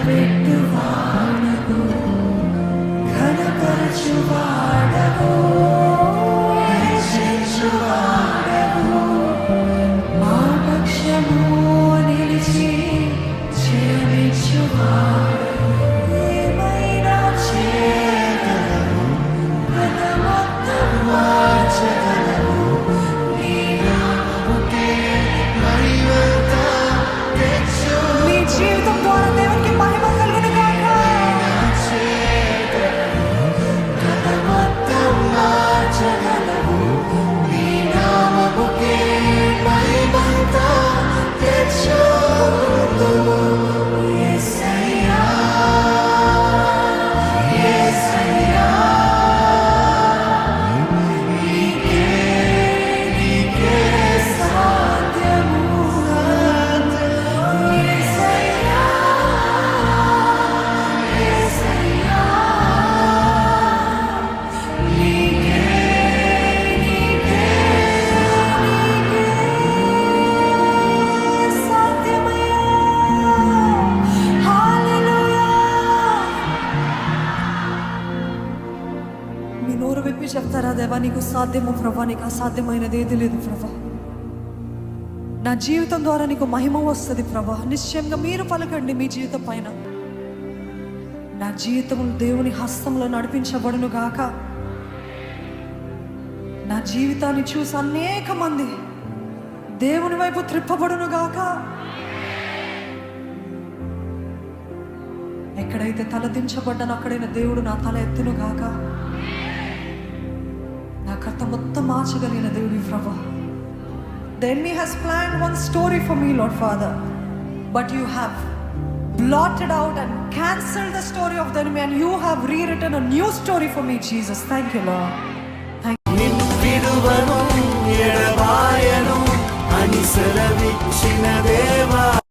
నిలబెట్టువాడవు, ఘనపరచువాడవు, హెచ్చించువాడవు, మా పక్షము నిలిచి జయమిచ్చువాడవు. ఏమైనా చేయగలవు, ఘనమంతం మార్చగలవు, నీ నామముకే మహిమంతా తెచ్చు. మీ జీవితం ద్వారా దేవునికి మహిమ కలుగును గాక. ఘనమంతం మార్చగలవు, నీ నామముకే మహిమంతా తెచ్చు. యేసయ్యా, యేసయ్యా, నీకే సాధ్యము. యేసయ్యా, యేసయ్యా, నీకే సాధ్యమయ్యా. హల్లెలూయా. మీ నోరు విప్పి చెప్తారా, దేవా నీకు సాధ్యము ప్రభా, నీకు అసాధ్యమైనది ఏది లేదు ప్రభా. నా జీవితం ద్వారా నీకు మహిమ వస్తుంది ప్రభా. నిశ్చయంగా మీరు పలకండి మీ జీవితం పైన. నా జీవితం దేవుని హస్తంలో నడిపించబడును గాక. నా జీవితాన్ని చూసి అనేక మంది దేవుని వైపు త్రిప్పబడును గాక. ఎక్కడైతే తల దించబడ్డానో అక్కడైనా దేవుడు నా తల ఎత్తును గాక. నా కర్త మొత్తం మార్చగలిగిన దేవుడి ప్రభా. The enemy has planned one story for me, Lord Father, but you have blotted out and cancelled the story of the enemy, and you have rewritten a new story for me, Jesus. Thank you, Lord.